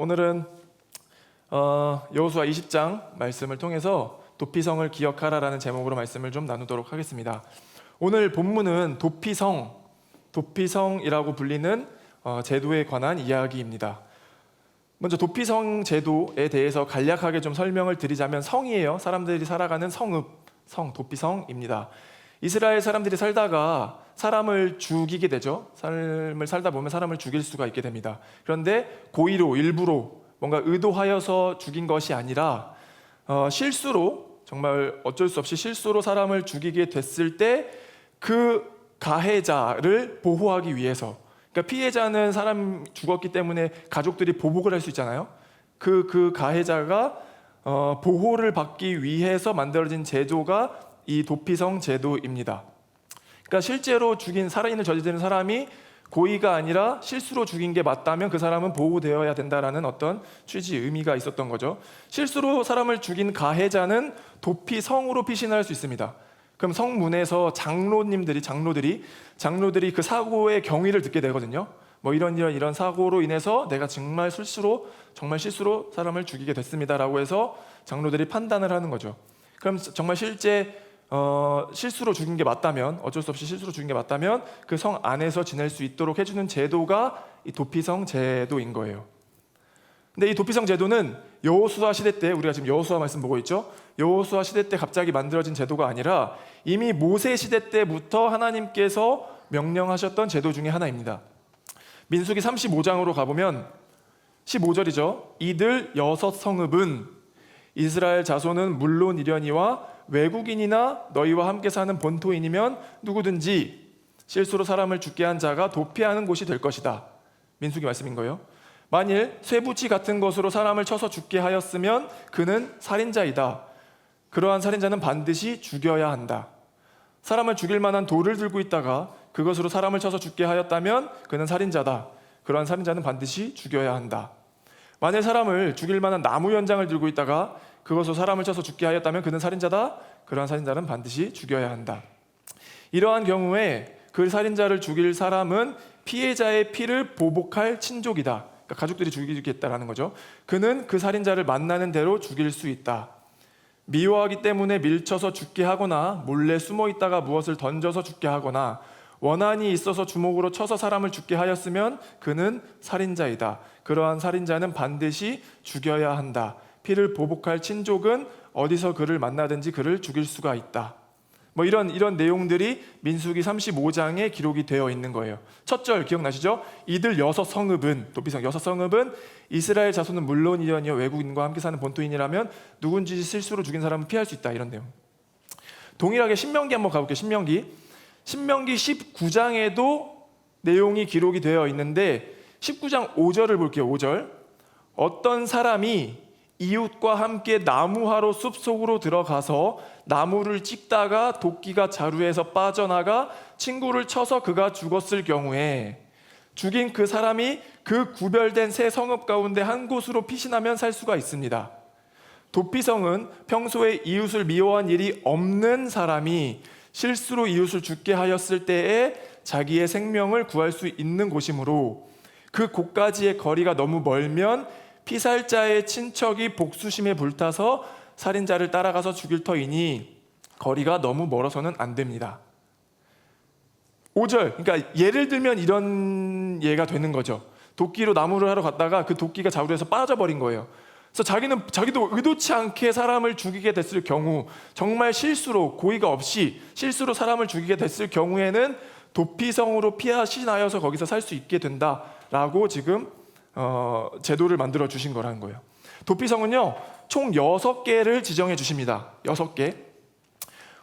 오늘은 여호수아 20장 말씀을 통해서 도피성을 기억하라라는 제목으로 말씀을 좀 나누도록 하겠습니다. 오늘 본문은 도피성이라고 불리는 제도에 관한 이야기입니다. 먼저 도피성 제도에 대해서 간략하게 좀 설명을 드리자면 성이에요. 사람들이 살아가는 도피성입니다. 이스라엘 사람들이 살다가 사람을 죽이게 되죠. 삶을 살다 보면 사람을 죽일 수가 있게 됩니다. 그런데 고의로 일부러 뭔가 의도하여서 죽인 것이 아니라 실수로, 정말 어쩔 수 없이 실수로 사람을 죽이게 됐을 때 그 가해자를 보호하기 위해서, 그러니까 피해자는 사람 죽었기 때문에 가족들이 보복을 할 수 있잖아요. 그 가해자가 보호를 받기 위해서 만들어진 제도가 이 도피성 제도입니다. 그러니까 실제로 살인을 저지르는 사람이 고의가 아니라 실수로 죽인 게 맞다면 그 사람은 보호되어야 된다라는 어떤 취지, 의미가 있었던 거죠. 실수로 사람을 죽인 가해자는 도피성으로 피신할 수 있습니다. 그럼 성문에서 장로들이 그 사고의 경위를 듣게 되거든요. 뭐 이런 사고로 인해서 내가 정말 실수로 사람을 죽이게 됐습니다라고 해서 장로들이 판단을 하는 거죠. 그럼 정말 실수로 죽인 게 맞다면, 어쩔 수 없이 실수로 죽인 게 맞다면 그 성 안에서 지낼 수 있도록 해주는 제도가 이 도피성 제도인 거예요. 근데 이 도피성 제도는 여호수아 시대 때, 우리가 지금 여호수아 말씀 보고 있죠. 여호수아 시대 때 갑자기 만들어진 제도가 아니라 이미 모세 시대 때부터 하나님께서 명령하셨던 제도 중에 하나입니다. 민수기 35장으로 가보면 15절이죠. 이들 6성읍은 이스라엘 자손은 물론이려니와 외국인이나 너희와 함께 사는 본토인이면 누구든지 실수로 사람을 죽게 한 자가 도피하는 곳이 될 것이다. 민수기 말씀인 거예요. 만일 쇠붙이 같은 것으로 사람을 쳐서 죽게 하였으면 그는 살인자이다. 그러한 살인자는 반드시 죽여야 한다. 사람을 죽일 만한 돌을 들고 있다가 그것으로 사람을 쳐서 죽게 하였다면 그는 살인자다. 그러한 살인자는 반드시 죽여야 한다. 만일 사람을 죽일 만한 나무 연장을 들고 있다가 그것으로 사람을 쳐서 죽게 하였다면 그는 살인자다. 그러한 살인자는 반드시 죽여야 한다. 이러한 경우에 그 살인자를 죽일 사람은 피해자의 피를 보복할 친족이다. 그러니까 가족들이 죽이겠다라는 거죠. 그는 그 살인자를 만나는 대로 죽일 수 있다. 미워하기 때문에 밀쳐서 죽게 하거나 몰래 숨어 있다가 무엇을 던져서 죽게 하거나 원한이 있어서 주먹으로 쳐서 사람을 죽게 하였으면 그는 살인자이다. 그러한 살인자는 반드시 죽여야 한다. 피를 보복할 친족은 어디서 그를 만나든지 그를 죽일 수가 있다. 뭐 이런 내용들이 민수기 35장에 기록이 되어 있는 거예요. 첫 절 기억나시죠? 이들 6성읍은, 도피성 6성읍은 이스라엘 자손은 물론이려니와 외국인과 함께 사는 본토인이라면 누군지 실수로 죽인 사람은 피할 수 있다. 이런 내용. 동일하게 신명기 한번 가볼게요. 신명기 19장에도 내용이 기록이 되어 있는데 19장 5절을 볼게요. 5절. 어떤 사람이 이웃과 함께 나무하러 숲속으로 들어가서 나무를 찍다가 도끼가 자루에서 빠져나가 친구를 쳐서 그가 죽었을 경우에 죽인 그 사람이 그 구별된 세 성읍 가운데 한 곳으로 피신하면 살 수가 있습니다. 도피성은 평소에 이웃을 미워한 일이 없는 사람이 실수로 이웃을 죽게 하였을 때에 자기의 생명을 구할 수 있는 곳이므로 그 곳까지의 거리가 너무 멀면 피살자의 친척이 복수심에 불타서 살인자를 따라가서 죽일 터이니 거리가 너무 멀어서는 안 됩니다. 5절, 그러니까 예를 들면 이런 예가 되는 거죠. 도끼로 나무를 하러 갔다가 그 도끼가 자루에서 빠져버린 거예요. 그래서 자기도 의도치 않게 사람을 죽이게 됐을 경우, 정말 실수로, 고의가 없이 실수로 사람을 죽이게 됐을 경우에는 도피성으로 피신하여서 거기서 살 수 있게 된다라고 지금 제도를 만들어 주신 거라는 거예요. 도피성은요 총 6개를 지정해 주십니다. 6개.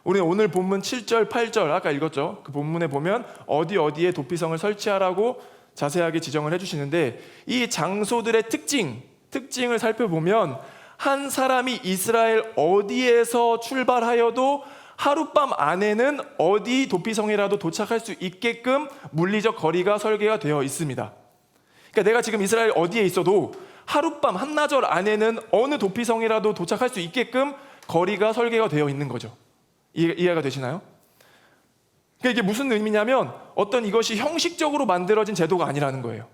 우리 오늘 본문 7절 8절 아까 읽었죠. 그 본문에 보면 어디에 도피성을 설치하라고 자세하게 지정을 해주시는데 이 장소들의 특징을 살펴보면 한 사람이 이스라엘 어디에서 출발하여도 하룻밤 안에는 어디 도피성이라도 도착할 수 있게끔 물리적 거리가 설계가 되어 있습니다. 그러니까 내가 지금 이스라엘 어디에 있어도 하룻밤 한나절 안에는 어느 도피성이라도 도착할 수 있게끔 거리가 설계가 되어 있는 거죠. 이해가 되시나요? 그러니까 이게 무슨 의미냐면 어떤 이것이 형식적으로 만들어진 제도가 아니라는 거예요.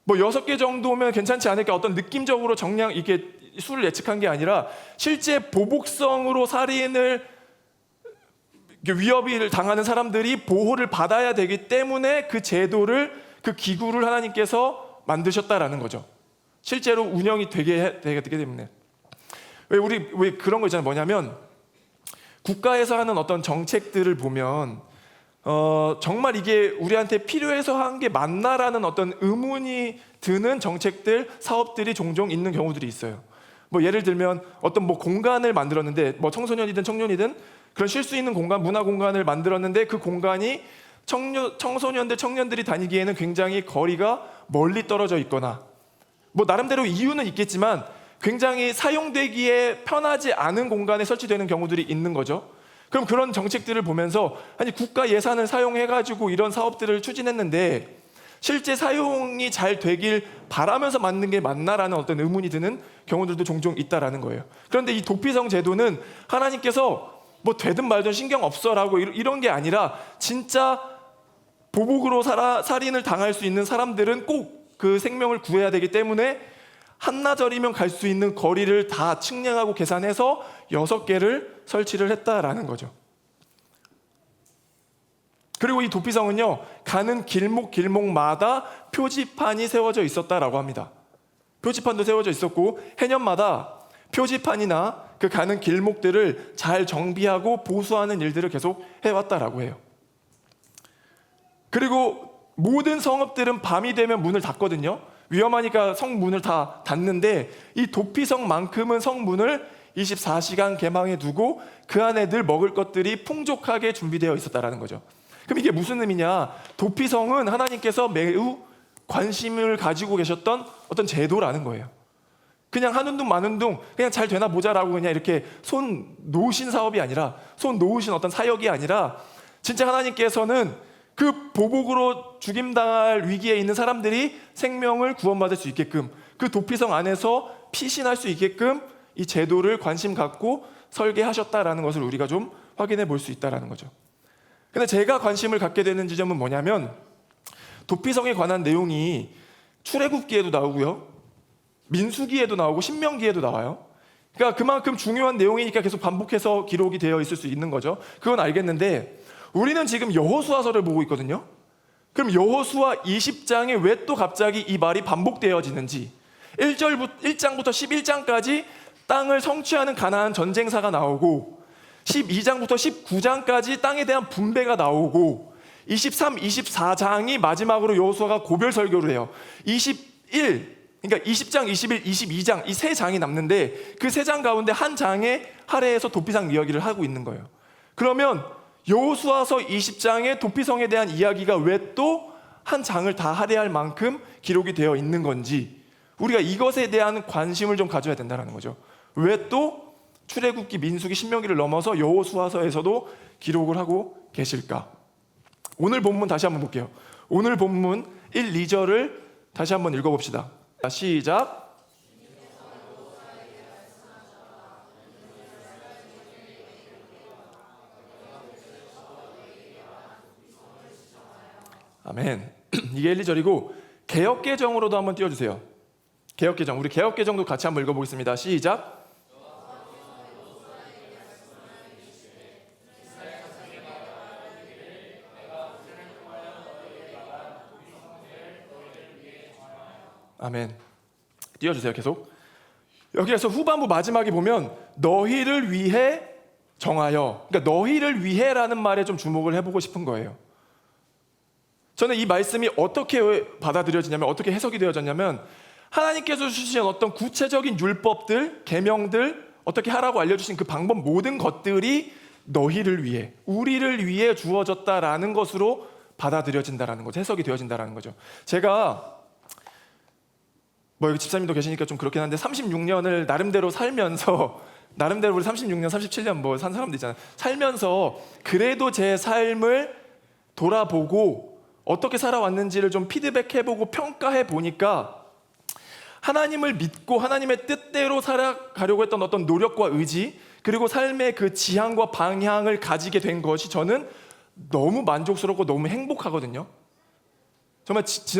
뭐 6개 정도면 괜찮지 않을까, 어떤 느낌적으로 정량 이게 수를 예측한 게 아니라 실제 보복성으로 살인을 위협을 당하는 사람들이 보호를 받아야 되기 때문에 그 제도를, 그 기구를 하나님께서 만드셨다라는 거죠. 실제로 운영이 되게 때문에. 왜 그런 거 있잖아요. 뭐냐면 국가에서 하는 어떤 정책들을 보면 정말 이게 우리한테 필요해서 한 게 맞나라는 어떤 의문이 드는 정책들, 사업들이 종종 있는 경우들이 있어요. 뭐 예를 들면 어떤 뭐 공간을 만들었는데, 뭐 청소년이든 청년이든 그런 쉴 수 있는 공간, 문화 공간을 만들었는데 그 공간이 청소년들, 청년들이 다니기에는 굉장히 거리가 멀리 떨어져 있거나, 뭐 나름대로 이유는 있겠지만 굉장히 사용되기에 편하지 않은 공간에 설치되는 경우들이 있는 거죠. 그럼 그런 정책들을 보면서 아니 국가 예산을 사용해가지고 이런 사업들을 추진했는데 실제 사용이 잘 되길 바라면서 만든 게 맞나라는 어떤 의문이 드는 경우들도 종종 있다라는 거예요. 그런데 이 도피성 제도는 하나님께서 뭐 되든 말든 신경 없어라고 이런 게 아니라 진짜 보복으로 살인을 당할 수 있는 사람들은 꼭 그 생명을 구해야 되기 때문에 한나절이면 갈 수 있는 거리를 다 측량하고 계산해서 6개를 설치를 했다라는 거죠. 그리고 이 도피성은요, 가는 길목마다 표지판이 세워져 있었다라고 합니다. 표지판도 세워져 있었고 해년마다 표지판이나 그 가는 길목들을 잘 정비하고 보수하는 일들을 계속 해왔다라고 해요. 그리고 모든 성읍들은 밤이 되면 문을 닫거든요. 위험하니까 성문을 다 닫는데 이 도피성만큼은 성문을 24시간 개방해 두고 그 안에 늘 먹을 것들이 풍족하게 준비되어 있었다라는 거죠. 그럼 이게 무슨 의미냐? 도피성은 하나님께서 매우 관심을 가지고 계셨던 어떤 제도라는 거예요. 그냥 하는 둥 마는 둥 그냥 잘 되나 보자라고 그냥 이렇게 손 놓으신 사업이 아니라, 손 놓으신 어떤 사역이 아니라 진짜 하나님께서는 그 보복으로 죽임당할 위기에 있는 사람들이 생명을 구원받을 수 있게끔, 그 도피성 안에서 피신할 수 있게끔 이 제도를 관심 갖고 설계하셨다라는 것을 우리가 좀 확인해 볼 수 있다라는 거죠. 근데 제가 관심을 갖게 되는 지점은 뭐냐면 도피성에 관한 내용이 출애굽기에도 나오고요, 민수기에도 나오고 신명기에도 나와요. 그러니까 그만큼 중요한 내용이니까 계속 반복해서 기록이 되어 있을 수 있는 거죠. 그건 알겠는데 우리는 지금 여호수아서를 보고 있거든요. 그럼 여호수아 20장에 왜 또 갑자기 이 말이 반복되어지는지, 1장부터 11장까지 땅을 성취하는 가나안 전쟁사가 나오고 12장부터 19장까지 땅에 대한 분배가 나오고 23, 24장이 마지막으로 여호수아가 고별 설교를 해요. 20장, 21, 22장 이 3장이 남는데 그 3장 가운데 한 장에 할애해서 도피성 이야기를 하고 있는 거예요. 그러면 여호수아서 20장의 도피성에 대한 이야기가 왜 또 한 장을 다 할애할 만큼 기록이 되어 있는 건지, 우리가 이것에 대한 관심을 좀 가져야 된다는 거죠. 왜 또 출애굽기, 민수기, 신명기를 넘어서 여호수아서에서도 기록을 하고 계실까? 오늘 본문 다시 한번 볼게요. 오늘 본문 1, 2절을 다시 한번 읽어봅시다. 시작. 아멘. 이게 1, 2절이고 개역개정으로도 한번 띄워주세요. 개역개정, 우리 개역개정도 같이 한번 읽어보겠습니다. 시작. 아멘. 띄워주세요. 계속. 여기에서 후반부 마지막에 보면 너희를 위해 정하여, 그러니까 너희를 위해라는 말에 좀 주목을 해보고 싶은 거예요. 저는 이 말씀이 어떻게 받아들여지냐면, 어떻게 해석이 되어졌냐면, 하나님께서 주신 어떤 구체적인 율법들, 계명들, 어떻게 하라고 알려주신 그 방법, 모든 것들이 너희를 위해, 우리를 위해 주어졌다라는 것으로 받아들여진다라는 거죠. 해석이 되어진다라는 거죠. 제가 뭐 여기 집사님도 계시니까 좀 그렇긴 한데 36년을 나름대로 살면서, 나름대로 우리 36년, 37년 뭐 산 사람들 있잖아요. 살면서 그래도 제 삶을 돌아보고 어떻게 살아왔는지를 좀 피드백해보고 평가해 보니까 하나님을 믿고 하나님의 뜻대로 살아가려고 했던 어떤 노력과 의지, 그리고 삶의 그 지향과 방향을 가지게 된 것이 저는 너무 만족스럽고 너무 행복하거든요.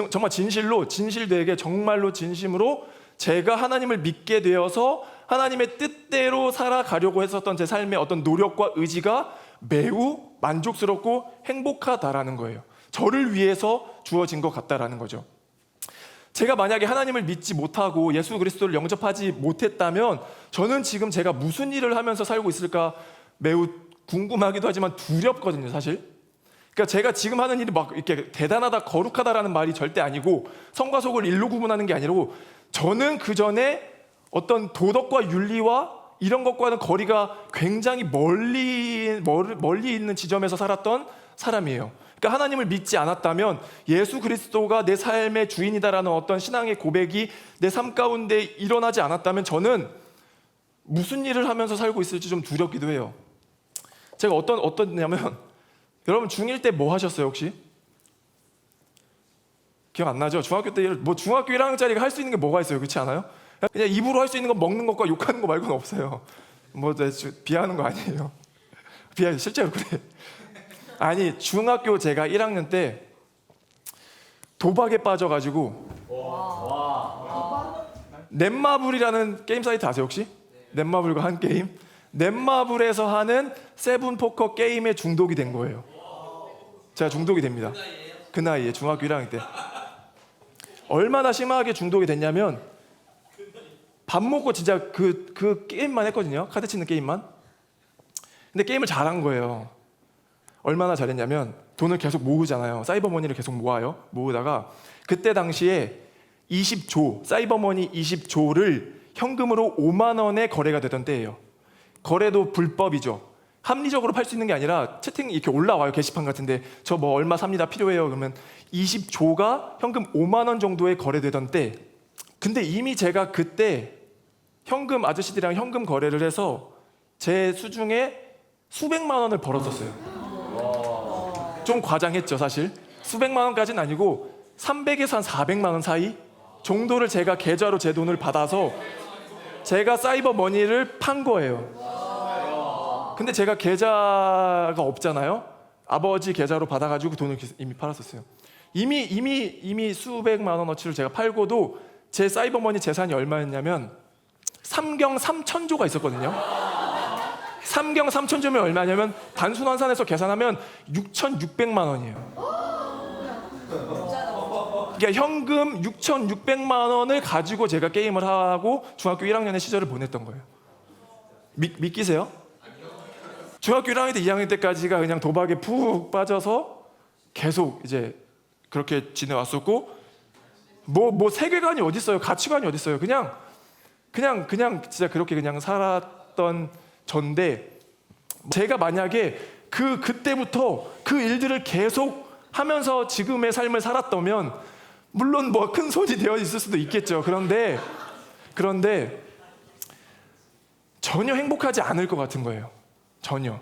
정말 진실로 진실되게 정말로 진심으로 제가 하나님을 믿게 되어서 하나님의 뜻대로 살아가려고 했었던 제 삶의 어떤 노력과 의지가 매우 만족스럽고 행복하다라는 거예요. 저를 위해서 주어진 것 같다라는 거죠. 제가 만약에 하나님을 믿지 못하고 예수 그리스도를 영접하지 못했다면 저는 지금 제가 무슨 일을 하면서 살고 있을까 매우 궁금하기도 하지만 두렵거든요, 사실. 그러니까 제가 지금 하는 일이 막 이렇게 대단하다, 거룩하다라는 말이 절대 아니고 성과 속을 일로 구분하는 게 아니고 저는 그 전에 어떤 도덕과 윤리와 이런 것과는 거리가 굉장히 멀리 있는 지점에서 살았던 사람이에요. 그러니까 하나님을 믿지 않았다면 예수 그리스도가 내 삶의 주인이다라는 어떤 신앙의 고백이 내 삶 가운데 일어나지 않았다면 저는 무슨 일을 하면서 살고 있을지 좀 두렵기도 해요. 제가 어떠냐면 여러분 중1 때 뭐 하셨어요 혹시? 기억 안 나죠? 중학교 때 뭐 중학교 1학년짜리가 할 수 있는 게 뭐가 있어요? 그렇지 않아요? 그냥 입으로 할 수 있는 건 먹는 것과 욕하는 거 말고는 없어요. 뭐 비하하는 거 아니에요. 실제로 그래. 아니 중학교 제가 1학년 때 도박에 빠져가지고 넷마블이라는 게임 사이트 아세요 혹시? 넷마블과 한 게임? 넷마블에서 하는 세븐포커 게임에 중독이 된 거예요. 제가 중독이 됩니다. 그 나이에 중학교 1학년 때. 얼마나 심하게 중독이 됐냐면 밥 먹고 진짜 그 게임만 했거든요. 카드 치는 게임만. 근데 게임을 잘한 거예요. 얼마나 잘했냐면 돈을 계속 모으잖아요. 사이버머니를 계속 모으다가 그때 당시에 20조, 사이버머니 20조를 현금으로 5만 원에 거래가 되던 때예요. 거래도 불법이죠. 합리적으로 팔 수 있는 게 아니라 채팅 이렇게 올라와요. 게시판 같은데 저 뭐 얼마 삽니다 필요해요. 그러면 20조가 현금 5만 원 정도에 거래되던 때. 근데 이미 제가 그때 현금 아저씨들이랑 현금 거래를 해서 제 수중에 수백만 원을 벌었었어요. 좀 과장했죠 사실. 수백만 원까지는 아니고 300에서 한 400만 원 사이 정도를 제가 계좌로 제 돈을 받아서 제가 사이버머니를 판 거예요. 근데 제가 계좌가 없잖아요. 아버지 계좌로 받아가지고 돈을 이미 팔았었어요. 이미 수백만 원어치를 제가 팔고도 제 사이버머니 재산이 얼마였냐면 3경 3천조가 있었거든요. 3경 3천조면 얼마냐면 단순 환산해서 계산하면 6,600만 원이에요. 그러니까 현금 6,600만 원을 가지고 제가 게임을 하고 중학교 1학년의 시절을 보냈던 거예요. 믿기세요? 중학교 1학년 때 2학년 때까지가 그냥 도박에 푹 빠져서 계속 이제 그렇게 지내왔었고 뭐 세계관이 어디 있어요? 가치관이 어디 있어요? 그냥 진짜 그렇게 그냥 살았던 전데 제가 만약에 그때부터 그 일들을 계속 하면서 지금의 삶을 살았다면 물론 뭐 큰 손이 되어 있을 수도 있겠죠. 그런데 전혀 행복하지 않을 것 같은 거예요. 전혀.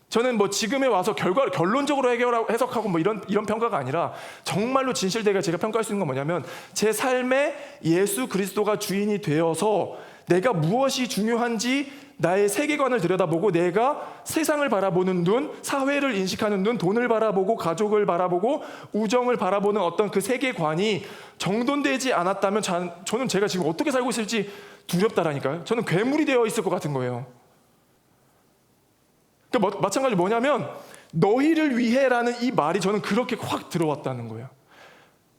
저는 뭐 지금에 와서 결론적으로 해석하고 뭐 이런 평가가 아니라 정말로 진실되게 제가 평가할 수 있는 건 뭐냐면 제 삶에 예수 그리스도가 주인이 되어서 내가 무엇이 중요한지 나의 세계관을 들여다보고 내가 세상을 바라보는 눈, 사회를 인식하는 눈, 돈을 바라보고 가족을 바라보고 우정을 바라보는 어떤 그 세계관이 정돈되지 않았다면 저는 제가 지금 어떻게 살고 있을지 두렵다라니까요. 저는 괴물이 되어 있을 것 같은 거예요. 그러니까 마찬가지로 뭐냐면 너희를 위해라는 이 말이 저는 그렇게 확 들어왔다는 거예요.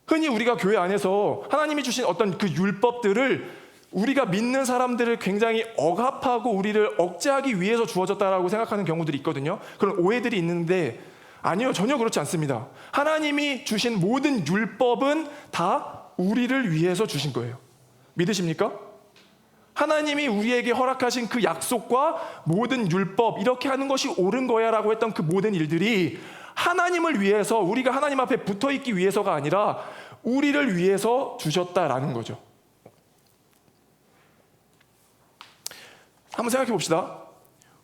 흔히 우리가 교회 안에서 하나님이 주신 어떤 그 율법들을 우리가 믿는 사람들을 굉장히 억압하고 우리를 억제하기 위해서 주어졌다라고 생각하는 경우들이 있거든요. 그런 오해들이 있는데 아니요, 전혀 그렇지 않습니다. 하나님이 주신 모든 율법은 다 우리를 위해서 주신 거예요. 믿으십니까? 하나님이 우리에게 허락하신 그 약속과 모든 율법, 이렇게 하는 것이 옳은 거야 라고 했던 그 모든 일들이 하나님을 위해서, 우리가 하나님 앞에 붙어있기 위해서가 아니라 우리를 위해서 주셨다라는 거죠. 한번 생각해 봅시다.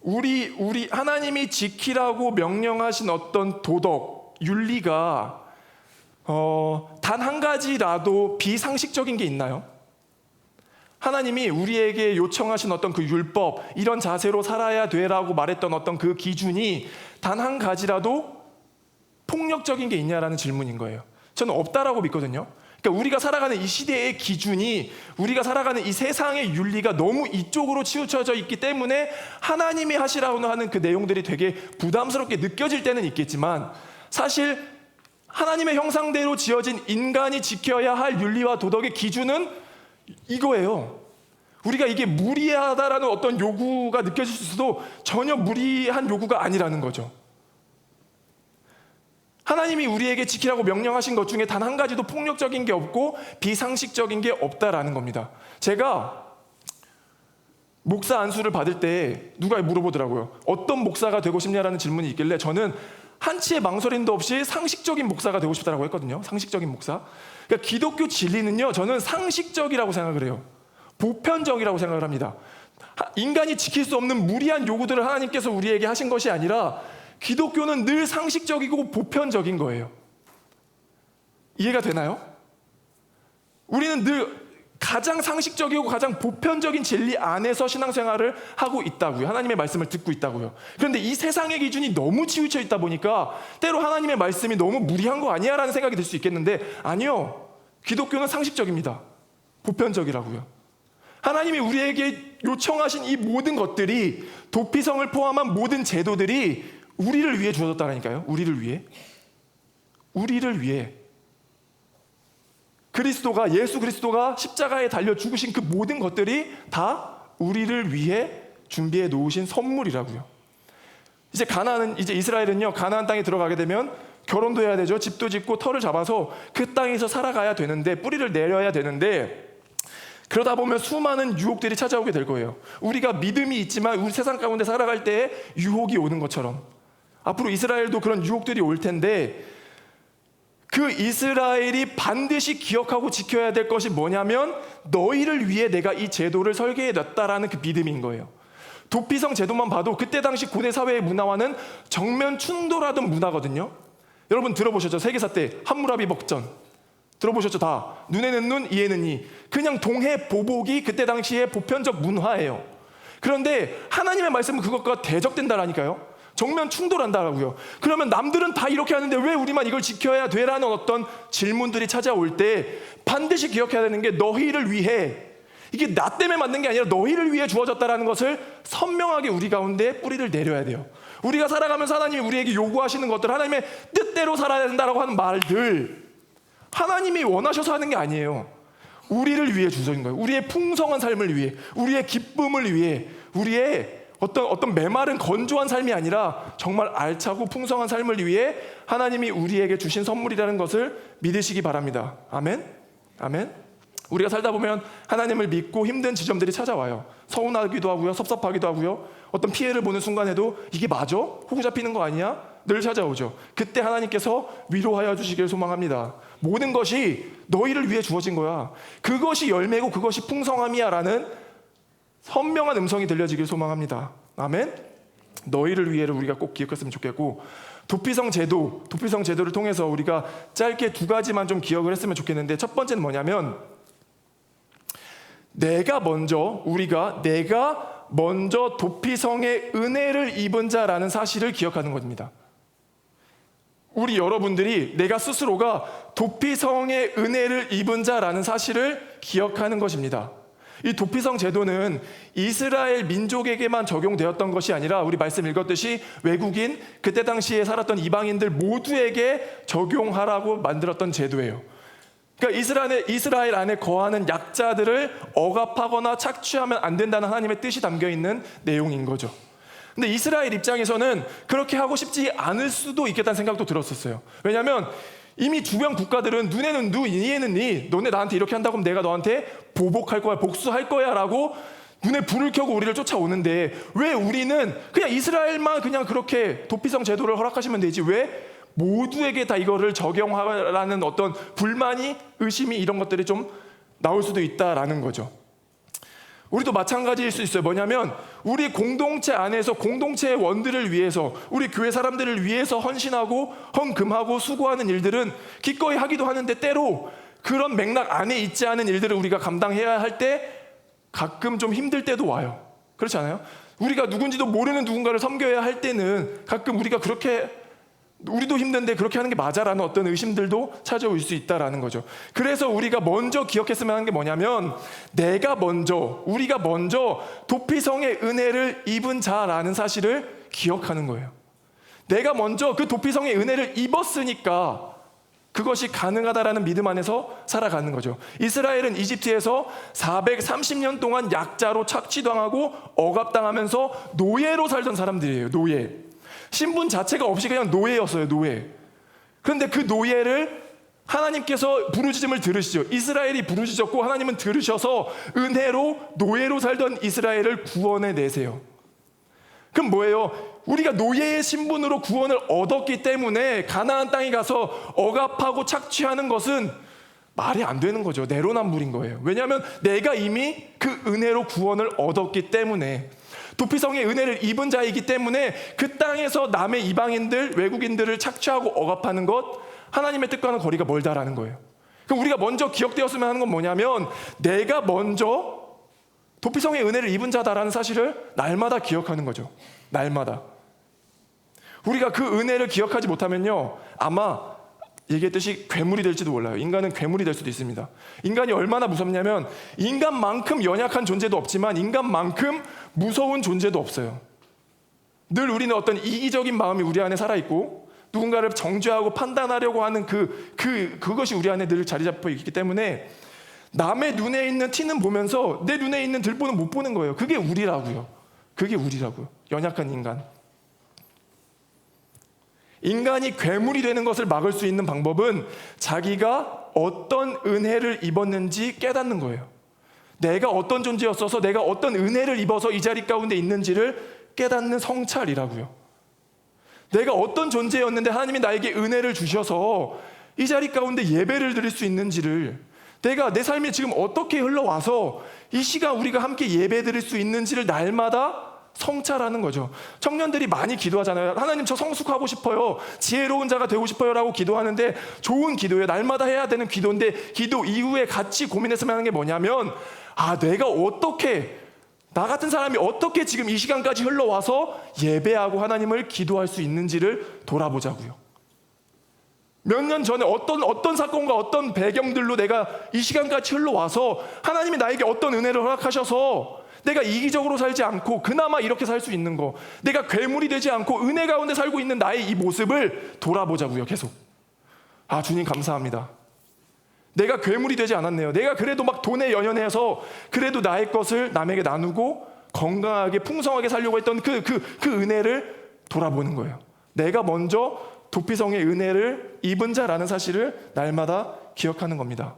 우리 하나님이 지키라고 명령하신 어떤 도덕, 윤리가 단 한 가지라도 비상식적인 게 있나요? 하나님이 우리에게 요청하신 어떤 그 율법, 이런 자세로 살아야 돼라고 말했던 어떤 그 기준이 단 한 가지라도 폭력적인 게 있냐라는 질문인 거예요. 저는 없다라고 믿거든요. 그러니까 우리가 살아가는 이 시대의 기준이, 우리가 살아가는 이 세상의 윤리가 너무 이쪽으로 치우쳐져 있기 때문에 하나님이 하시라고 하는 그 내용들이 되게 부담스럽게 느껴질 때는 있겠지만, 사실 하나님의 형상대로 지어진 인간이 지켜야 할 윤리와 도덕의 기준은 이거예요. 우리가 이게 무리하다라는 어떤 요구가 느껴질 수도 전혀 무리한 요구가 아니라는 거죠. 하나님이 우리에게 지키라고 명령하신 것 중에 단 한 가지도 폭력적인 게 없고 비상식적인 게 없다라는 겁니다. 제가 목사 안수를 받을 때 누가 물어보더라고요. 어떤 목사가 되고 싶냐라는 질문이 있길래 저는 한치의 망설임도 없이 상식적인 목사가 되고 싶다라고 했거든요. 상식적인 목사. 그러니까 기독교 진리는요, 저는 상식적이라고 생각을 해요. 보편적이라고 생각을 합니다. 인간이 지킬 수 없는 무리한 요구들을 하나님께서 우리에게 하신 것이 아니라 기독교는 늘 상식적이고 보편적인 거예요. 이해가 되나요? 우리는 늘 가장 상식적이고 가장 보편적인 진리 안에서 신앙생활을 하고 있다고요. 하나님의 말씀을 듣고 있다고요. 그런데 이 세상의 기준이 너무 치우쳐 있다 보니까 때로 하나님의 말씀이 너무 무리한 거 아니야? 라는 생각이 들 수 있겠는데, 아니요. 기독교는 상식적입니다. 보편적이라고요. 하나님이 우리에게 요청하신 이 모든 것들이, 도피성을 포함한 모든 제도들이 우리를 위해 주어졌다니까요. 우리를 위해. 우리를 위해. 예수 그리스도가 십자가에 달려 죽으신 그 모든 것들이 다 우리를 위해 준비해 놓으신 선물이라고요. 이제 이스라엘은요, 가나안 땅에 들어가게 되면 결혼도 해야 되죠. 집도 짓고 터를 잡아서 그 땅에서 살아가야 되는데, 뿌리를 내려야 되는데, 그러다 보면 수많은 유혹들이 찾아오게 될 거예요. 우리가 믿음이 있지만 우리 세상 가운데 살아갈 때 유혹이 오는 것처럼 앞으로 이스라엘도 그런 유혹들이 올 텐데, 그 이스라엘이 반드시 기억하고 지켜야 될 것이 뭐냐면 너희를 위해 내가 이 제도를 설계해 놨다라는 그 믿음인 거예요. 도피성 제도만 봐도 그때 당시 고대 사회의 문화와는 정면 충돌하던 문화거든요. 여러분 들어보셨죠? 세계사 때 함무라비 법전 들어보셨죠? 다 눈에는 눈, 이에는 이. 그냥 동해 보복이 그때 당시의 보편적 문화예요. 그런데 하나님의 말씀은 그것과 대적된다라니까요. 정면 충돌한다라고요. 그러면 남들은 다 이렇게 하는데 왜 우리만 이걸 지켜야 돼라는 어떤 질문들이 찾아올 때 반드시 기억해야 되는 게, 너희를 위해, 이게 나 때문에 만든 게 아니라 너희를 위해 주어졌다라는 것을 선명하게 우리 가운데 뿌리를 내려야 돼요. 우리가 살아가면서 하나님이 우리에게 요구하시는 것들, 하나님의 뜻대로 살아야 된다라고 하는 말들, 하나님이 원하셔서 하는 게 아니에요. 우리를 위해 주어진 거예요. 우리의 풍성한 삶을 위해, 우리의 기쁨을 위해, 우리의 어떤 메마른 건조한 삶이 아니라 정말 알차고 풍성한 삶을 위해 하나님이 우리에게 주신 선물이라는 것을 믿으시기 바랍니다. 아멘? 아멘? 우리가 살다 보면 하나님을 믿고 힘든 지점들이 찾아와요. 서운하기도 하고요, 섭섭하기도 하고요, 어떤 피해를 보는 순간에도 이게 맞아? 호구 잡히는 거 아니야? 늘 찾아오죠. 그때 하나님께서 위로하여 주시길 소망합니다. 모든 것이 너희를 위해 주어진 거야. 그것이 열매고 그것이 풍성함이야 라는 선명한 음성이 들려지길 소망합니다. 아멘? 너희를 위해를 우리가 꼭 기억했으면 좋겠고, 도피성 제도를 통해서 우리가 짧게 두 가지만 좀 기억을 했으면 좋겠는데, 첫 번째는 뭐냐면 내가 먼저 도피성의 은혜를 입은 자라는 사실을 기억하는 겁니다. 우리 여러분들이 내가 스스로가 도피성의 은혜를 입은 자라는 사실을 기억하는 것입니다. 이 도피성 제도는 이스라엘 민족에게만 적용되었던 것이 아니라 우리 말씀 읽었듯이 외국인, 그때 당시에 살았던 이방인들 모두에게 적용하라고 만들었던 제도예요. 그러니까 이스라엘 안에 거하는 약자들을 억압하거나 착취하면 안 된다는 하나님의 뜻이 담겨있는 내용인 거죠. 근데 이스라엘 입장에서는 그렇게 하고 싶지 않을 수도 있겠다는 생각도 들었었어요. 왜냐하면 이미 주변 국가들은 눈에는 눈, 이에는 니, 너네 나한테 이렇게 한다고 하면 내가 너한테 보복할 거야, 복수할 거야 라고 눈에 불을 켜고 우리를 쫓아오는데, 왜 우리는 그냥 이스라엘만 그냥 그렇게 도피성 제도를 허락하시면 되지, 왜 모두에게 다 이거를 적용하라는 어떤 불만이, 의심이, 이런 것들이 좀 나올 수도 있다라는 거죠. 우리도 마찬가지일 수 있어요. 뭐냐면 우리 공동체 안에서 공동체의 원들을 위해서, 우리 교회 사람들을 위해서 헌신하고 헌금하고 수고하는 일들은 기꺼이 하기도 하는데, 때로 그런 맥락 안에 있지 않은 일들을 우리가 감당해야 할 때 가끔 좀 힘들 때도 와요. 그렇지 않아요? 우리가 누군지도 모르는 누군가를 섬겨야 할 때는 가끔 우리가 그렇게 우리도 힘든데 그렇게 하는 게 맞아라는 어떤 의심들도 찾아올 수 있다라는 거죠. 그래서 우리가 먼저 기억했으면 하는 게 뭐냐면 우리가 먼저 도피성의 은혜를 입은 자라는 사실을 기억하는 거예요. 내가 먼저 그 도피성의 은혜를 입었으니까 그것이 가능하다라는 믿음 안에서 살아가는 거죠. 이스라엘은 이집트에서 430년 동안 약자로 착취당하고 억압당하면서 노예로 살던 사람들이에요. 노예. 신분 자체가 없이 그냥 노예였어요. 노예. 그런데 그 노예를 하나님께서 부르짖음을 들으시죠. 이스라엘이 부르짖었고 하나님은 들으셔서 은혜로 노예로 살던 이스라엘을 구원해 내세요. 그럼 뭐예요? 우리가 노예의 신분으로 구원을 얻었기 때문에 가나안 땅에 가서 억압하고 착취하는 것은 말이 안 되는 거죠. 내로남불인 거예요. 왜냐하면 내가 이미 그 은혜로 구원을 얻었기 때문에, 도피성의 은혜를 입은 자이기 때문에 그 땅에서 남의 이방인들, 외국인들을 착취하고 억압하는 것, 하나님의 뜻과는 거리가 멀다라는 거예요. 그럼 우리가 먼저 기억되었으면 하는 건 뭐냐면 내가 먼저 도피성의 은혜를 입은 자다라는 사실을 날마다 기억하는 거죠. 날마다. 우리가 그 은혜를 기억하지 못하면요, 아마 얘기했듯이 괴물이 될지도 몰라요. 인간은 괴물이 될 수도 있습니다. 인간이 얼마나 무섭냐면 인간만큼 연약한 존재도 없지만 인간만큼 무서운 존재도 없어요. 늘 우리는 어떤 이기적인 마음이 우리 안에 살아있고 누군가를 정죄하고 판단하려고 하는 그것이 우리 안에 늘 자리 잡혀 있기 때문에 남의 눈에 있는 티는 보면서 내 눈에 있는 들보는 못 보는 거예요. 그게 우리라고요. 연약한 인간. 인간이 괴물이 되는 것을 막을 수 있는 방법은 자기가 어떤 은혜를 입었는지 깨닫는 거예요. 내가 어떤 존재였어서 내가 어떤 은혜를 입어서 이 자리 가운데 있는지를 깨닫는 성찰이라고요. 내가 어떤 존재였는데 하나님이 나에게 은혜를 주셔서 이 자리 가운데 예배를 드릴 수 있는지를, 내가 내 삶이 지금 어떻게 흘러와서 이 시간 우리가 함께 예배 드릴 수 있는지를 날마다 성찰하는 거죠. 청년들이 많이 기도하잖아요. 하나님, 저 성숙하고 싶어요, 지혜로운 자가 되고 싶어요 라고 기도하는데 좋은 기도예요. 날마다 해야 되는 기도인데 기도 이후에 같이 고민했으면 하는 게 뭐냐면, 내가 어떻게, 나 같은 사람이 어떻게 지금 이 시간까지 흘러와서 예배하고 하나님을 기도할 수 있는지를 돌아보자고요. 몇 년 전에 어떤 사건과 어떤 배경들로 내가 이 시간까지 흘러와서 하나님이 나에게 어떤 은혜를 허락하셔서 내가 이기적으로 살지 않고 그나마 이렇게 살 수 있는 거, 내가 괴물이 되지 않고 은혜 가운데 살고 있는 나의 이 모습을 돌아보자고요. 계속. 주님 감사합니다. 내가 괴물이 되지 않았네요. 내가 그래도 막 돈에 연연해서 그래도 나의 것을 남에게 나누고 건강하게 풍성하게 살려고 했던 그 은혜를 돌아보는 거예요. 내가 먼저 도피성의 은혜를 입은 자라는 사실을 날마다 기억하는 겁니다.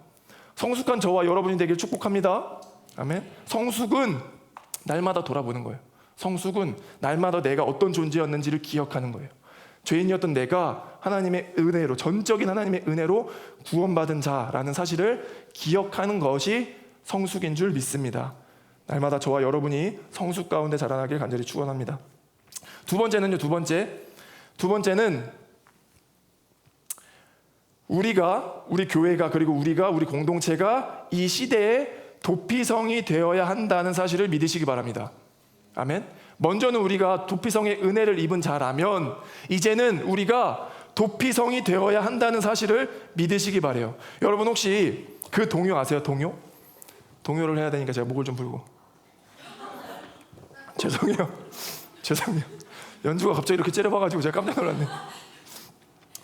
성숙한 저와 여러분이 되길 축복합니다. 아멘. 성숙은 날마다 돌아보는 거예요. 성숙은 날마다 내가 어떤 존재였는지를 기억하는 거예요. 죄인이었던 내가 하나님의 은혜로, 전적인 하나님의 은혜로 구원받은 자라는 사실을 기억하는 것이 성숙인 줄 믿습니다. 날마다 저와 여러분이 성숙 가운데 자라나길 간절히 축원합니다. 두 번째는 우리 교회가, 그리고 우리 공동체가 이 시대에 도피성이 되어야 한다는 사실을 믿으시기 바랍니다. 아멘. 먼저는 우리가 도피성의 은혜를 입은 자라면 이제는 우리가 도피성이 되어야 한다는 사실을 믿으시기 바라요. 여러분 혹시 그 동요 아세요? 동요를 해야 되니까 제가 목을 좀 풀고. 죄송해요. 연주가 갑자기 이렇게 째려봐가지고 제가 깜짝 놀랐네.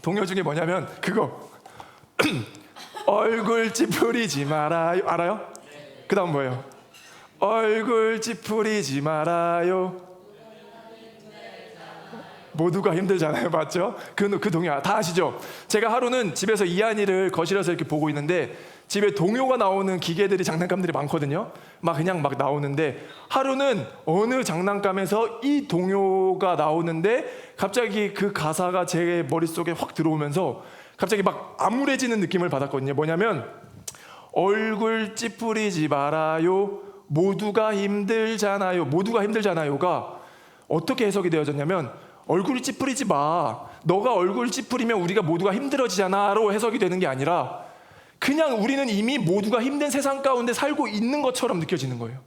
동요 중에 뭐냐면 그거 얼굴 찌푸리지 말아요. 알아요? 그 다음 뭐예요? 얼굴 찌푸리지 말아요. 모두가 힘들잖아요. 맞죠? 그 동요 다 아시죠? 제가 하루는 집에서 이한이를 거실에서 이렇게 보고 있는데 집에 동요가 나오는 기계들이, 장난감들이 많거든요. 그냥 나오는데 하루는 어느 장난감에서 이 동요가 나오는데 갑자기 그 가사가 제 머릿속에 확 들어오면서 갑자기 막 암울해지는 느낌을 받았거든요. 뭐냐면 얼굴 찌푸리지 말아요. 모두가 힘들잖아요가 어떻게 해석이 되어졌냐면 얼굴 찌푸리지 마. 너가 얼굴 찌푸리면 우리가 모두가 힘들어지잖아로 해석이 되는 게 아니라 그냥 우리는 이미 모두가 힘든 세상 가운데 살고 있는 것처럼 느껴지는 거예요.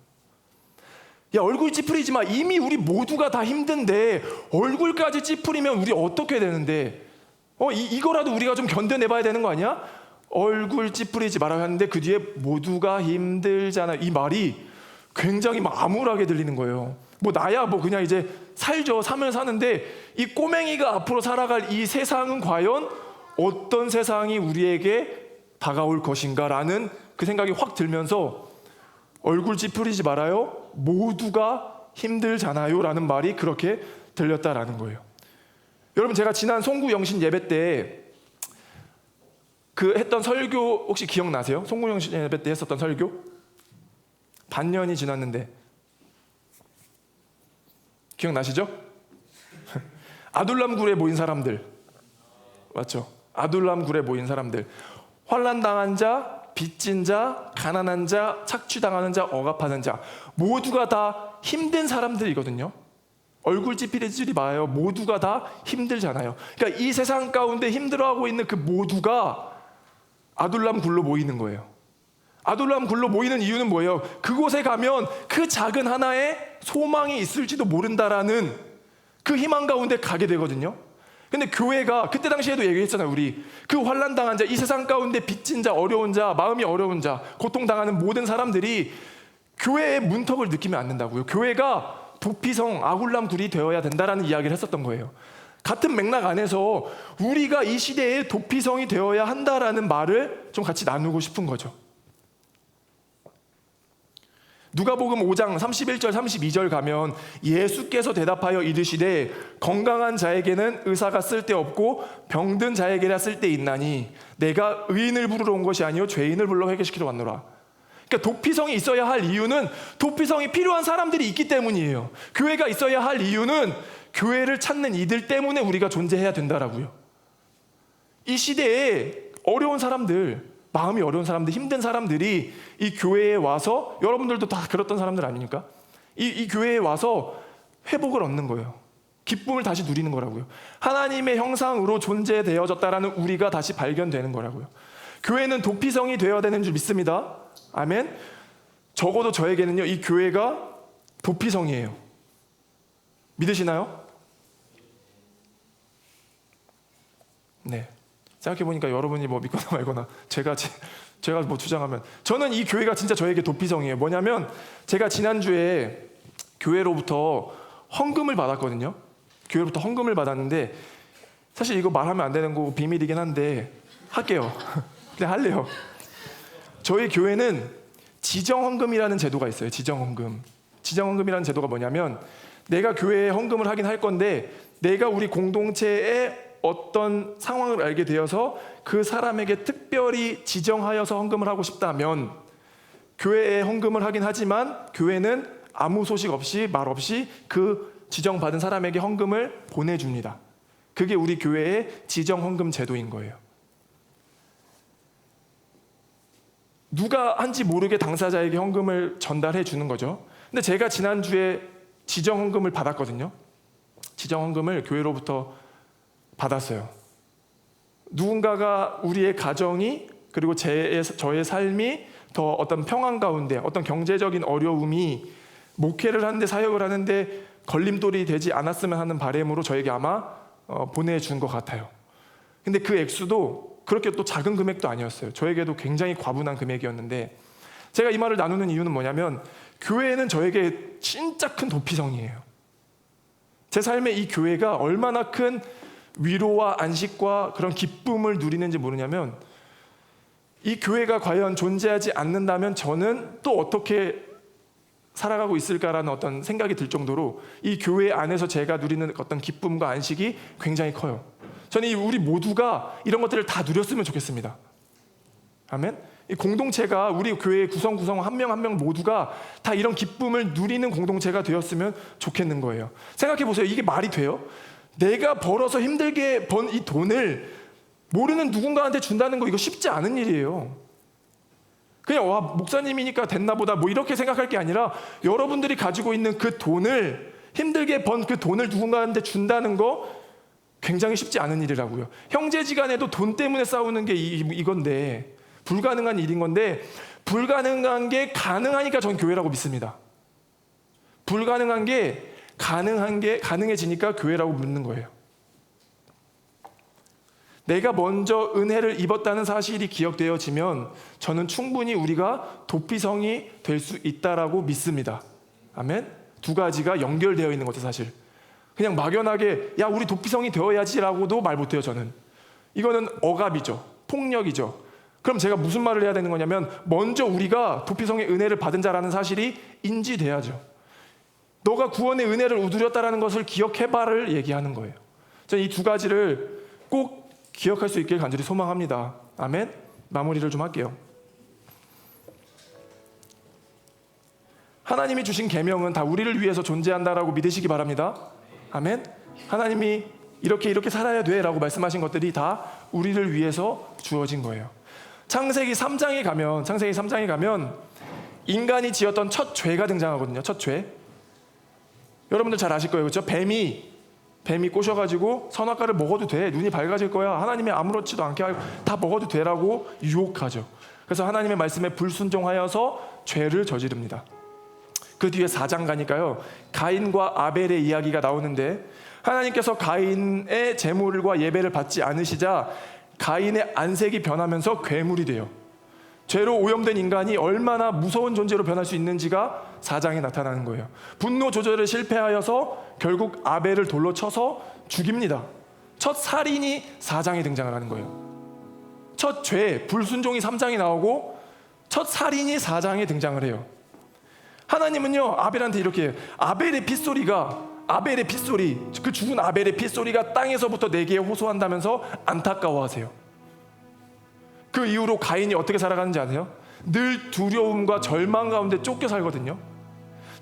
야, 얼굴 찌푸리지 마. 이미 우리 모두가 다 힘든데 얼굴까지 찌푸리면 우리 어떻게 되는데 이거라도 우리가 좀 견뎌내봐야 되는 거 아니야? 얼굴 찌푸리지 말아야 하는데 그 뒤에 모두가 힘들잖아. 이 말이 굉장히 막 암울하게 들리는 거예요. 뭐 나야 뭐 그냥 이제 살죠. 삶을 사는데 이 꼬맹이가 앞으로 살아갈 이 세상은 과연 어떤 세상이 우리에게 다가올 것인가라는 그 생각이 확 들면서 얼굴 찌푸리지 말아요. 모두가 힘들잖아요. 라는 말이 그렇게 들렸다라는 거예요. 여러분, 제가 지난 송구영신 예배 때 그 했던 설교 혹시 기억나세요? 송구영신 예배 때 했었던 설교? 반년이 지났는데 기억나시죠? 아둘람 굴에 모인 사람들, 맞죠? 아둘람 굴에 모인 사람들, 환난당한 자, 빚진 자, 가난한 자, 착취당하는 자, 억압하는 자, 모두가 다 힘든 사람들이거든요. 얼굴 찌푸리지 마요. 모두가 다 힘들잖아요. 그러니까 이 세상 가운데 힘들어하고 있는 그 모두가 아둘람 굴로 모이는 거예요. 아둘람 굴로 모이는 이유는 뭐예요? 그곳에 가면 그 작은 하나의 소망이 있을지도 모른다라는 그 희망 가운데 가게 되거든요. 근데 교회가 그때 당시에도 얘기했잖아요. 우리 그 환난당한 자, 이 세상 가운데 빚진 자, 어려운 자, 마음이 어려운 자, 고통당하는 모든 사람들이 교회의 문턱을 느끼면 안 된다고요. 교회가 도피성, 아둘람 굴이 되어야 된다라는 이야기를 했었던 거예요. 같은 맥락 안에서 우리가 이 시대의 도피성이 되어야 한다라는 말을 좀 같이 나누고 싶은 거죠. 누가복음 5장 31절 32절 가면 예수께서 대답하여 이르시되 건강한 자에게는 의사가 쓸데없고 병든 자에게라 쓸데있나니 내가 의인을 부르러 온 것이 아니요 죄인을 불러 회개시키러 왔노라. 그러니까 도피성이 있어야 할 이유는 도피성이 필요한 사람들이 있기 때문이에요. 교회가 있어야 할 이유는 교회를 찾는 이들 때문에 우리가 존재해야 된다라고요. 이 시대에 어려운 사람들, 마음이 어려운 사람들, 힘든 사람들이 이 교회에 와서, 여러분들도 다 그랬던 사람들 아닙니까? 이 교회에 와서 회복을 얻는 거예요. 기쁨을 다시 누리는 거라고요. 하나님의 형상으로 존재되어졌다라는 우리가 다시 발견되는 거라고요. 교회는 도피성이 되어야 되는 줄 믿습니다. 아멘. 적어도 저에게는요, 이 교회가 도피성이에요. 믿으시나요? 네. 생각해보니까 여러분이 뭐 믿거나 말거나 제가 뭐 주장하면, 저는 이 교회가 진짜 저에게 도피성이에요. 뭐냐면 제가 지난주에 교회로부터 헌금을 받았거든요. 교회로부터 헌금을 받았는데, 사실 이거 말하면 안 되는 거 비밀이긴 한데 할게요. 그냥 할래요. 저희 교회는 지정헌금이라는 제도가 있어요. 지정헌금이라는 제도가 뭐냐면, 내가 교회에 헌금을 하긴 할 건데 내가 우리 공동체에 어떤 상황을 알게 되어서 그 사람에게 특별히 지정하여서 헌금을 하고 싶다면 교회에 헌금을 하긴 하지만 교회는 아무 소식 없이 말 없이 그 지정받은 사람에게 헌금을 보내줍니다. 그게 우리 교회의 지정헌금 제도인 거예요. 누가 한지 모르게 당사자에게 헌금을 전달해 주는 거죠. 근데 제가 지난주에 지정헌금을 받았거든요. 지정헌금을 교회로부터 받았어요. 누군가가 우리의 가정이, 그리고 저의 삶이 더 어떤 평안 가운데, 어떤 경제적인 어려움이 목회를 하는데, 사역을 하는데 걸림돌이 되지 않았으면 하는 바람으로 저에게 아마 보내준 것 같아요. 근데 그 액수도 그렇게 또 작은 금액도 아니었어요. 저에게도 굉장히 과분한 금액이었는데, 제가 이 말을 나누는 이유는 뭐냐면, 교회는 저에게 진짜 큰 도피성이에요. 제 삶에 이 교회가 얼마나 큰 위로와 안식과 그런 기쁨을 누리는지 모르냐면, 이 교회가 과연 존재하지 않는다면 저는 또 어떻게 살아가고 있을까라는 어떤 생각이 들 정도로 이 교회 안에서 제가 누리는 어떤 기쁨과 안식이 굉장히 커요. 저는 우리 모두가 이런 것들을 다 누렸으면 좋겠습니다. 아멘. 이 공동체가, 우리 교회의 구성 한 명 한 명 모두가 다 이런 기쁨을 누리는 공동체가 되었으면 좋겠는 거예요. 생각해 보세요. 이게 말이 돼요? 내가 벌어서 힘들게 번 이 돈을 모르는 누군가한테 준다는 거, 이거 쉽지 않은 일이에요. 그냥 와, 목사님이니까 됐나 보다 뭐 이렇게 생각할 게 아니라, 여러분들이 가지고 있는 그 돈을, 힘들게 번 그 돈을 누군가한테 준다는 거 굉장히 쉽지 않은 일이라고요. 형제지간에도 돈 때문에 싸우는 게 이건데, 불가능한 일인 건데, 불가능한 게 가능하니까 전 교회라고 믿습니다. 불가능한 게 가능해지니까 교회라고 믿는 거예요. 내가 먼저 은혜를 입었다는 사실이 기억되어지면 저는 충분히 우리가 도피성이 될 수 있다라고 믿습니다. 아멘. 두 가지가 연결되어 있는 것도 사실. 그냥 막연하게 야 우리 도피성이 되어야지라고도 말 못해요. 저는 이거는 억압이죠, 폭력이죠. 그럼 제가 무슨 말을 해야 되는 거냐면 먼저 우리가 도피성의 은혜를 받은 자라는 사실이 인지돼야죠. 너가 구원의 은혜를 누렸다라는 것을 기억해봐를 얘기하는 거예요. 저는 이 두 가지를 꼭 기억할 수 있길 간절히 소망합니다. 아멘. 마무리를 좀 할게요. 하나님이 주신 계명은 다 우리를 위해서 존재한다라고 믿으시기 바랍니다. 아멘. 하나님이 이렇게 살아야 돼 라고 말씀하신 것들이 다 우리를 위해서 주어진 거예요. 창세기 3장에 가면 인간이 지었던 첫 죄가 등장하거든요. 첫 죄. 여러분들 잘 아실 거예요. 그렇죠? 뱀이 꼬셔가지고 선악과를 먹어도 돼, 눈이 밝아질 거야, 하나님이 아무렇지도 않게 하고 다 먹어도 되라고 유혹하죠. 그래서 하나님의 말씀에 불순종하여서 죄를 저지릅니다. 그 뒤에 4장 가니까요, 가인과 아벨의 이야기가 나오는데 하나님께서 가인의 제물과 예배를 받지 않으시자 가인의 안색이 변하면서 괴물이 돼요. 죄로 오염된 인간이 얼마나 무서운 존재로 변할 수 있는지가 4장에 나타나는 거예요. 분노 조절에 실패하여서 결국 아벨을 돌로 쳐서 죽입니다. 첫 살인이 4장에 등장을 하는 거예요. 첫 죄, 불순종이 3장에 나오고 첫 살인이 4장에 등장을 해요. 하나님은요 아벨한테 이렇게 아벨의 핏소리, 그 죽은 아벨의 핏소리가 땅에서부터 내게 호소한다면서 안타까워하세요. 그 이후로 가인이 어떻게 살아가는지 아세요? 늘 두려움과 절망 가운데 쫓겨 살거든요.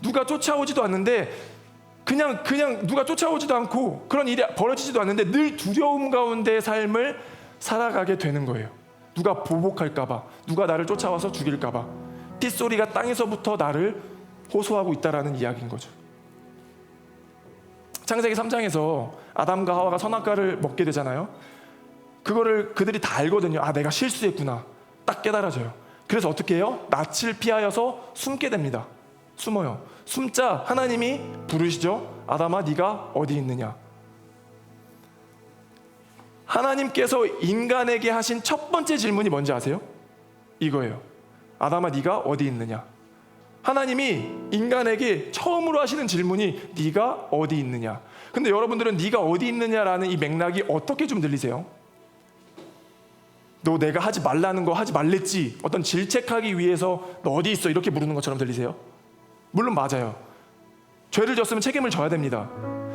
누가 쫓아오지도 않는데 그냥 누가 쫓아오지도 않고 그런 일이 벌어지지도 않는데 늘 두려움 가운데의 삶을 살아가게 되는 거예요. 누가 보복할까봐, 누가 나를 쫓아와서 죽일까봐. 핏소리가 땅에서부터 나를 호소하고 있다라는 이야기인 거죠. 창세기 3장에서 아담과 하와가 선악과를 먹게 되잖아요. 그거를 그들이 다 알거든요. 아, 내가 실수했구나. 딱 깨달아져요. 그래서 어떻게 해요? 낯을 피하여서 숨게 됩니다. 숨어요. 숨자 하나님이 부르시죠. 아담아, 네가 어디 있느냐. 하나님께서 인간에게 하신 첫 번째 질문이 뭔지 아세요? 이거예요. 아담아, 네가 어디 있느냐. 하나님이 인간에게 처음으로 하시는 질문이 네가 어디 있느냐. 근데 여러분들은 네가 어디 있느냐라는 이 맥락이 어떻게 좀 들리세요? 너 내가 하지 말라는 거 하지 말랬지, 어떤 질책하기 위해서 너 어디 있어 이렇게 부르는 것처럼 들리세요? 물론 맞아요. 죄를 졌으면 책임을 져야 됩니다.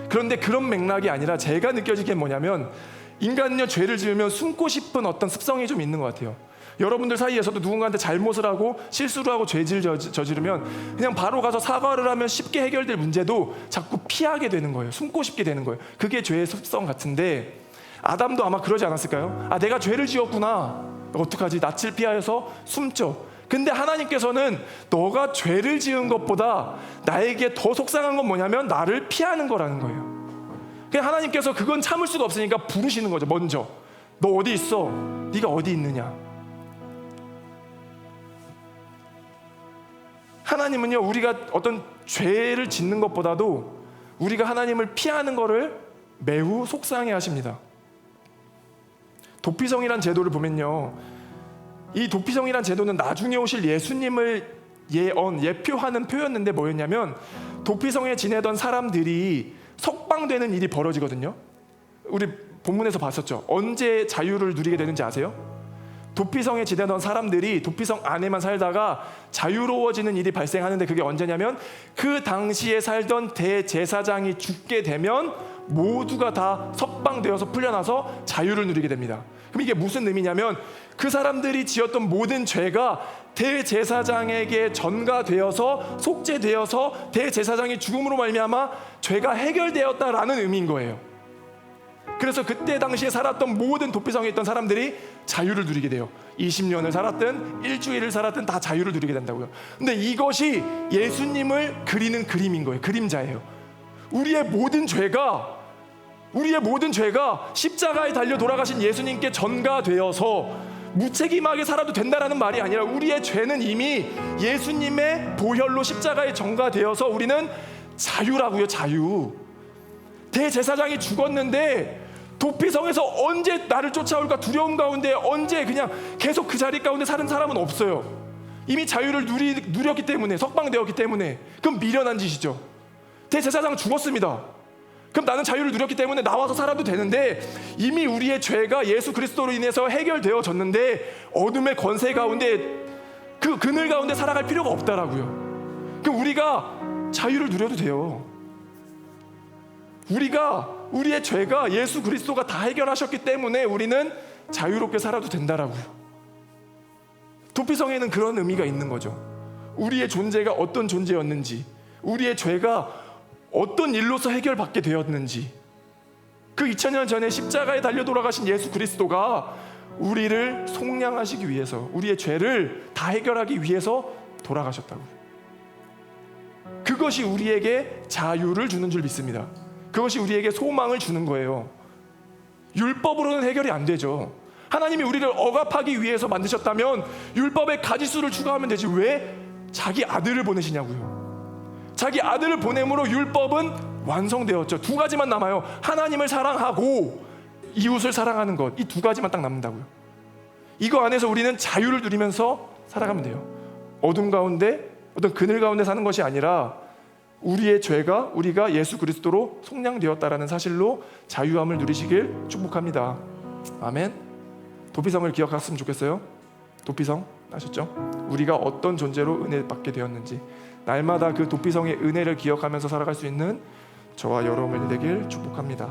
그런데 그런 맥락이 아니라 제가 느껴지기엔 뭐냐면 인간은요 죄를 지으면 숨고 싶은 어떤 습성이 좀 있는 것 같아요. 여러분들 사이에서도 누군가한테 잘못을 하고 실수를 하고 죄를 저지르면 그냥 바로 가서 사과를 하면 쉽게 해결될 문제도 자꾸 피하게 되는 거예요. 숨고 싶게 되는 거예요. 그게 죄의 습성 같은데 아담도 아마 그러지 않았을까요? 아, 내가 죄를 지었구나. 어떡하지? 낯을 피하여서 숨죠. 근데 하나님께서는 너가 죄를 지은 것보다 나에게 더 속상한 건 뭐냐면 나를 피하는 거라는 거예요. 그냥 하나님께서 그건 참을 수가 없으니까 부르시는 거죠. 먼저 너 어디 있어? 네가 어디 있느냐. 하나님은요 우리가 어떤 죄를 짓는 것보다도 우리가 하나님을 피하는 거를 매우 속상해 하십니다. 도피성이란 제도를 보면요, 이 도피성이란 제도는 나중에 오실 예수님을 예표하는 표였는데 뭐였냐면 도피성에 지내던 사람들이 석방되는 일이 벌어지거든요. 우리 본문에서 봤었죠. 언제 자유를 누리게 되는지 아세요? 도피성에 지내던 사람들이 도피성 안에만 살다가 자유로워지는 일이 발생하는데 그게 언제냐면 그 당시에 살던 대제사장이 죽게 되면 모두가 다 석방되어서 풀려나서 자유를 누리게 됩니다. 그럼 이게 무슨 의미냐면 그 사람들이 지었던 모든 죄가 대제사장에게 전가되어서 속죄되어서 대제사장의 죽음으로 말미암아 죄가 해결되었다라는 의미인 거예요. 그래서 그때 당시에 살았던 모든 도피성에 있던 사람들이 자유를 누리게 돼요. 20년을 살았든 일주일을 살았든 다 자유를 누리게 된다고요. 근데 이것이 예수님을 그리는 그림인 거예요. 그림자예요. 우리의 모든 죄가 십자가에 달려 돌아가신 예수님께 전가되어서 무책임하게 살아도 된다라는 말이 아니라 우리의 죄는 이미 예수님의 보혈로 십자가에 전가되어서 우리는 자유라고요. 자유. 대제사장이 죽었는데 도피성에서 언제 나를 쫓아올까 두려움 가운데 언제 그냥 계속 그 자리 가운데 사는 사람은 없어요. 이미 자유를 누렸기 때문에, 석방되었기 때문에. 그럼 미련한 짓이죠. 대제사장 죽었습니다. 그럼 나는 자유를 누렸기 때문에 나와서 살아도 되는데, 이미 우리의 죄가 예수 그리스도로 인해서 해결되어졌는데 어둠의 권세 가운데, 그 그늘 가운데 살아갈 필요가 없다라고요. 그럼 우리가 자유를 누려도 돼요. 우리의 죄가 예수 그리스도가 다 해결하셨기 때문에 우리는 자유롭게 살아도 된다라고요. 도피성에는 그런 의미가 있는 거죠. 우리의 존재가 어떤 존재였는지, 우리의 죄가 어떤 일로서 해결받게 되었는지, 그 2000년 전에 십자가에 달려 돌아가신 예수 그리스도가 우리를 속량하시기 위해서, 우리의 죄를 다 해결하기 위해서 돌아가셨다고요. 그것이 우리에게 자유를 주는 줄 믿습니다. 그것이 우리에게 소망을 주는 거예요. 율법으로는 해결이 안 되죠. 하나님이 우리를 억압하기 위해서 만드셨다면 율법의 가지수를 추가하면 되지 왜 자기 아들을 보내시냐고요. 자기 아들을 보냄으로 율법은 완성되었죠. 두 가지만 남아요. 하나님을 사랑하고 이웃을 사랑하는 것. 이 두 가지만 딱 남는다고요. 이거 안에서 우리는 자유를 누리면서 살아가면 돼요. 어둠 가운데, 어떤 그늘 가운데 사는 것이 아니라 우리의 죄가, 우리가 예수 그리스도로 속량되었다라는 사실로 자유함을 누리시길 축복합니다. 아멘. 도피성을 기억했으면 좋겠어요. 도피성 아셨죠? 우리가 어떤 존재로 은혜 받게 되었는지, 날마다 그 도피성의 은혜를 기억하면서 살아갈 수 있는 저와 여러분이 되길 축복합니다.